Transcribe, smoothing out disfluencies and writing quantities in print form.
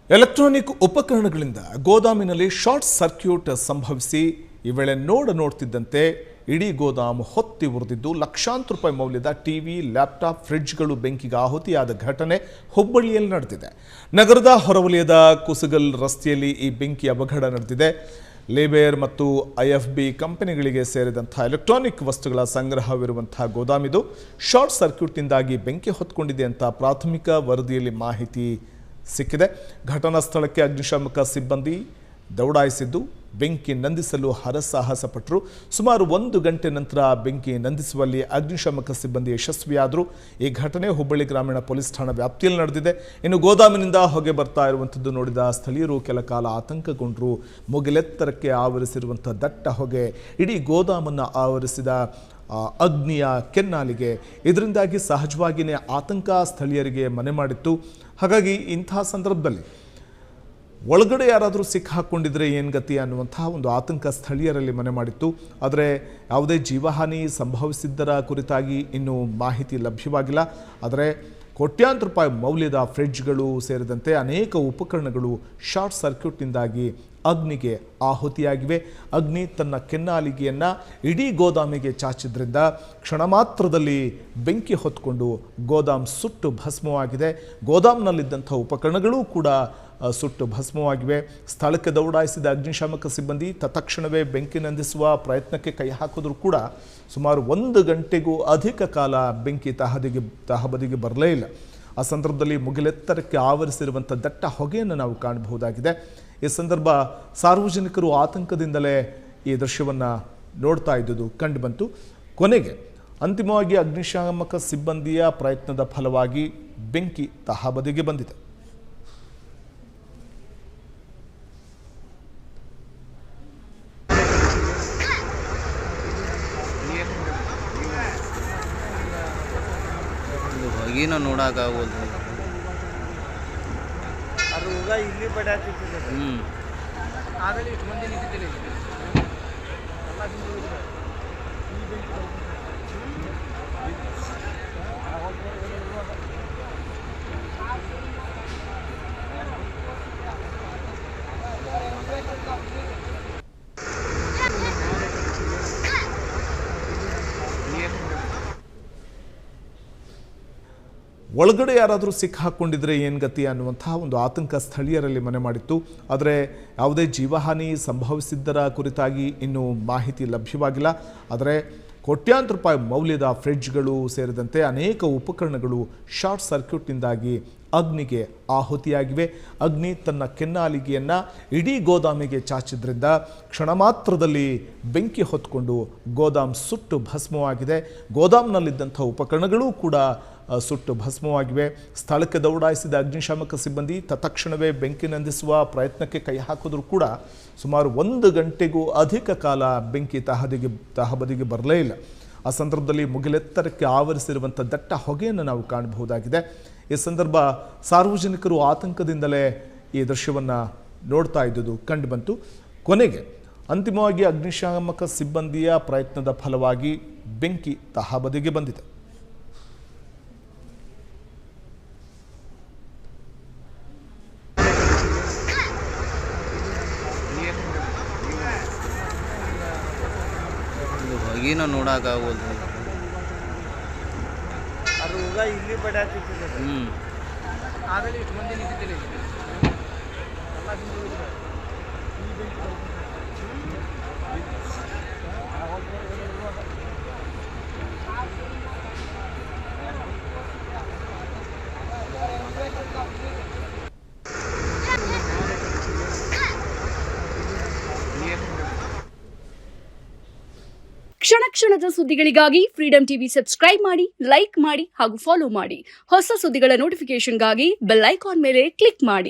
Electronic ಉಪಕರಣಗಳಿಂದ ಗೋದಾಮಿನಲ್ಲಿ short circuit ಸಂಭವಿಸಿ ಈ ವೇಳೆ ನೋಡ್ತಿದ್ದಂತೆ ಇಡೀ ಗೋದಾಮು ಹೊತ್ತಿ ಉರಿದಿದ್ದು ಲಕ್ಷಾಂತರ ರೂಪಾಯಿ ಮೌಲ್ಯದ ಟಿವಿ, ಲ್ಯಾಪ್ಟಾಪ್, ಫ್ರಿಡ್ಜ್ಗಳು ಬೆಂಕಿಗೆ ಆಹುತಿಯಾದ ಘಟನೆ ಹುಬ್ಬಳ್ಳಿಯಲ್ಲಿ ನಡೆದಿದೆ. ನಗರದ ಹೊರವಲಯದ ಕುಸಗಲ್ ರಸ್ತೆಯಲ್ಲಿ ಈ ಬೆಂಕಿ ಅವಘಡ ನಡೆದಿದೆ. ಲೇಬೇರ್ ಮತ್ತು ಐಎಫ್ಬಿ ಕಂಪನಿಗಳಿಗೆ ಸೇರಿದಂತಹ ಎಲೆಕ್ಟ್ರಾನಿಕ್ ವಸ್ತುಗಳ ಸಂಗ್ರಹವಿರುವಂತಹ ಗೋದಾಮಿದು. ಶಾರ್ಟ್ ಸರ್ಕ್ಯೂಟ್ನಿಂದಾಗಿ ಬೆಂಕಿ ಹೊತ್ಕೊಂಡಿದೆ ಅಂತ ಪ್ರಾಥಮಿಕ ವರದಿಯಲ್ಲಿ ಮಾಹಿತಿ ಸಿಕ್ಕಿದೆ. ಘಟನಾ ಸ್ಥಳಕ್ಕೆ ಅಗ್ನಿಶಾಮಕ ಸಿಬ್ಬಂದಿ ದೌಡಾಯಿಸಿದ್ದು ಬೆಂಕಿ ನಂದಿಸಲು ಹರಸಾಹಸ ಪಟ್ಟರು. ಸುಮಾರು 1 ಗಂಟೆ ನಂತರ ಬೆಂಕಿ ನಂದಿಸುವಲ್ಲಿ ಅಗ್ನಿಶಾಮಕ ಸಿಬ್ಬಂದಿ ಯಶಸ್ವಿಯಾದರು. ಈ ಘಟನೆ ಹುಬ್ಬಳ್ಳಿ ಗ್ರಾಮೀಣ ಪೊಲೀಸ್ ಠಾಣಾ ವ್ಯಾಪ್ತಿಯಲ್ಲಿ ನಡೆದಿದೆ. ಇನ್ನು ಗೋದಾಮಿನಿಂದ ಹೊಗೆ ಬರ್ತಾ ಇರುವಂಥದ್ದು ನೋಡಿದ ಸ್ಥಳೀಯರು ಕೆಲ ಕಾಲ ಆತಂಕಗೊಂಡರು. ಮುಗಿಲೆತ್ತರಕ್ಕೆ ಆವರಿಸಿರುವಂಥ ದಟ್ಟ ಹೊಗೆ ಇಡೀ ಗೋದಾಮನ್ನು ಆವರಿಸಿದ ಅಗ್ನಿಯ ಕೆನ್ನಾಲಿಗೆ. ಇದರಿಂದಾಗಿ ಸಹಜವಾಗಿಯೇ ಆತಂಕ ಸ್ಥಳೀಯರಿಗೆ ಮನೆ ಮಾಡಿತ್ತು. ಹಾಗಾಗಿ ಇಂತಹ ಸಂದರ್ಭದಲ್ಲಿ ಒಳಗಡೆ ಯಾರಾದರೂ ಸಿಕ್ಕಾಕೊಂಡಿದ್ರೆ ಏನು ಗತಿ ಅನ್ನುವಂತಹ ಒಂದು ಆತಂಕ ಸ್ಥಳೀಯರಲ್ಲಿ ಮನೆ ಮಾಡಿತ್ತು. ಆದರೆ ಯಾವುದೇ ಜೀವಹಾನಿ ಸಂಭವಿಸಿದ್ದರ ಕುರಿತಾಗಿ ಇನ್ನೂ ಮಾಹಿತಿ ಲಭ್ಯವಾಗಿಲ್ಲ. ಆದರೆ ಕೋಟ್ಯಾಂತರ ರೂಪಾಯಿ ಮೌಲ್ಯದ ಫ್ರಿಡ್ಜ್ಗಳು ಸೇರಿದಂತೆ ಅನೇಕ ಉಪಕರಣಗಳು ಶಾರ್ಟ್ ಸರ್ಕ್ಯೂಟ್ನಿಂದಾಗಿ ಅಗ್ನಿಗೆ ಆಹುತಿಯಾಗಿವೆ. ಅಗ್ನಿ ತನ್ನ ಕೆನ್ನಾಲಿಗೆಯನ್ನು ಇಡೀ ಗೋದಾಮಿಗೆ ಚಾಚಿದ್ರಿಂದ ಕ್ಷಣ ಮಾತ್ರದಲ್ಲಿ ಬೆಂಕಿ ಹೊತ್ಕೊಂಡು ಗೋದಾಮ್ ಸುಟ್ಟು ಭಸ್ಮವಾಗಿದೆ. ಗೋದಾಮ್ನಲ್ಲಿದ್ದಂಥ ಉಪಕರಣಗಳೂ ಕೂಡ ಸುಟ್ಟು ಭಸ್ಮವಾಗಿವೆ. ಸ್ಥಳಕ್ಕೆ ದೌಡಾಯಿಸಿದ ಅಗ್ನಿಶಾಮಕ ಸಿಬ್ಬಂದಿ ತತ್ಕ್ಷಣವೇ ಬೆಂಕಿ ನಂದಿಸುವ ಪ್ರಯತ್ನಕ್ಕೆ ಕೈ ಹಾಕಿದ್ರು ಕೂಡ ಸುಮಾರು 1 ಗಂಟೆಗೂ ಅಧಿಕ ಕಾಲ ಬೆಂಕಿ ತಹಬದಿಗೆ ಬರಲೇ ಇಲ್ಲ. ಆ ಸಂದರ್ಭದಲ್ಲಿ ಮುಗಿಲೆತ್ತರಕ್ಕೆ ಆವರಿಸಿರುವಂಥ ದಟ್ಟ ಹೊಗೆಯನ್ನು ನಾವು ಕಾಣಬಹುದಾಗಿದೆ. ಈ ಸಂದರ್ಭ ಸಾರ್ವಜನಿಕರು ಆತಂಕದಿಂದಲೇ ಈ ದೃಶ್ಯವನ್ನು ನೋಡ್ತಾ ಇದ್ದುದು ಕಂಡುಬಂತು. ಕೊನೆಗೆ ಅಂತಿಮವಾಗಿ ಅಗ್ನಿಶಾಮಕ ಸಿಬ್ಬಂದಿಯ ಪ್ರಯತ್ನದ ಫಲವಾಗಿ ಬೆಂಕಿ ತಹಬದಿಗೆ ಬಂದಿದೆ. ಹೊಗಿನ ನೋಡಕ್ಕಾಗೋದು. ಇಲ್ಲಿ ಬಡಾತಿತ್ತು. ಆಮೇಲೆ ಇಷ್ಟು ಮಂದಿ ನಿಂತಿದ್ದಿಲ್ಲ. ಒಳಗಡೆ ಯಾರಾದರೂ ಸಿಕ್ಕಾಕೊಂಡಿದ್ರೆ ಏನು ಗತಿ ಅನ್ನುವಂತಹ ಒಂದು ಆತಂಕ ಸ್ಥಳೀಯರಲ್ಲಿ ಮನೆ ಮಾಡಿತ್ತು. ಆದರೆ ಯಾವುದೇ ಜೀವಹಾನಿ ಸಂಭವಿಸಿದ್ದರ ಕುರಿತಾಗಿ ಇನ್ನೂ ಮಾಹಿತಿ ಲಭ್ಯವಾಗಿಲ್ಲ. ಆದರೆ ಕೋಟ್ಯಾಂತರ ರೂಪಾಯಿ ಮೌಲ್ಯದ ಫ್ರಿಡ್ಜ್ಗಳು ಸೇರಿದಂತೆ ಅನೇಕ ಉಪಕರಣಗಳು ಶಾರ್ಟ್ ಸರ್ಕ್ಯೂಟ್ನಿಂದಾಗಿ ಅಗ್ನಿಗೆ ಆಹುತಿಯಾಗಿವೆ. ಅಗ್ನಿ ತನ್ನ ಕೆನ್ನಾಲಿಗೆಯನ್ನು ಇಡೀ ಗೋದಾಮಿಗೆ ಚಾಚಿದ್ರಿಂದ ಕ್ಷಣ ಮಾತ್ರದಲ್ಲಿ ಬೆಂಕಿ ಹೊತ್ಕೊಂಡು ಗೋದಾಮ್ ಸುಟ್ಟು ಭಸ್ಮವಾಗಿದೆ. ಗೋದಾಮ್ನಲ್ಲಿದ್ದಂಥ ಉಪಕರಣಗಳೂ ಕೂಡ ಸುಟ್ಟು ಭಸ್ಮವಾಗಿವೆ. ಸ್ಥಳಕ್ಕೆ ದೌಡಾಯಿಸಿದ ಅಗ್ನಿಶಾಮಕ ಸಿಬ್ಬಂದಿ ತತ್ಕ್ಷಣವೇ ಬೆಂಕಿ ನಂದಿಸುವ ಪ್ರಯತ್ನಕ್ಕೆ ಕೈ ಹಾಕಿದ್ರು ಕೂಡ ಸುಮಾರು 1 ಗಂಟೆಗೂ ಅಧಿಕ ಕಾಲ ಬೆಂಕಿ ತಹಬದಿಗೆ ಬರಲೇ ಇಲ್ಲ. ಆ ಸಂದರ್ಭದಲ್ಲಿ ಮುಗಿಲೆತ್ತರಕ್ಕೆ ಆವರಿಸಿರುವಂಥ ದಟ್ಟ ಹೊಗೆಯನ್ನು ನಾವು ಕಾಣಬಹುದಾಗಿದೆ. ಈ ಸಂದರ್ಭ ಸಾರ್ವಜನಿಕರು ಆತಂಕದಿಂದಲೇ ಈ ದೃಶ್ಯವನ್ನು ನೋಡ್ತಾ ಇದ್ದುದು ಕಂಡುಬಂತು. ಕೊನೆಗೆ ಅಂತಿಮವಾಗಿ ಅಗ್ನಿಶಾಮಕ ಸಿಬ್ಬಂದಿಯ ಪ್ರಯತ್ನದ ಫಲವಾಗಿ ಬೆಂಕಿ ತಹಬದಿಗೆ ಬಂದಿದೆ. ಹೊಗಿನ ನೋಡಕ್ಕಾಗೋದು. ಇಲ್ಲಿ ಬಡಾತಿತ್ತು. ಆಮೇಲೆ ಇಷ್ಟು ಮಂದಿ ನಿಂತಿದ್ದಿಲ್ಲ. ಕ್ಷಣ ಕ್ಷಣದ ಸುದ್ದಿಗಳಿಗಾಗಿ ಫ್ರೀಡಂ ಟಿವಿ ಸಬ್ಸ್ಕ್ರೈಬ್ ಮಾಡಿ, ಲೈಕ್ ಮಾಡಿ ಹಾಗೂ ಫಾಲೋ ಮಾಡಿ. ಹೊಸ ಸುದ್ದಿಗಳ ನೋಟಿಫಿಕೇಶನ್ಗಾಗಿ ಬೆಲ್ ಐಕಾನ್ ಮೇಲೆ ಕ್ಲಿಕ್ ಮಾಡಿ.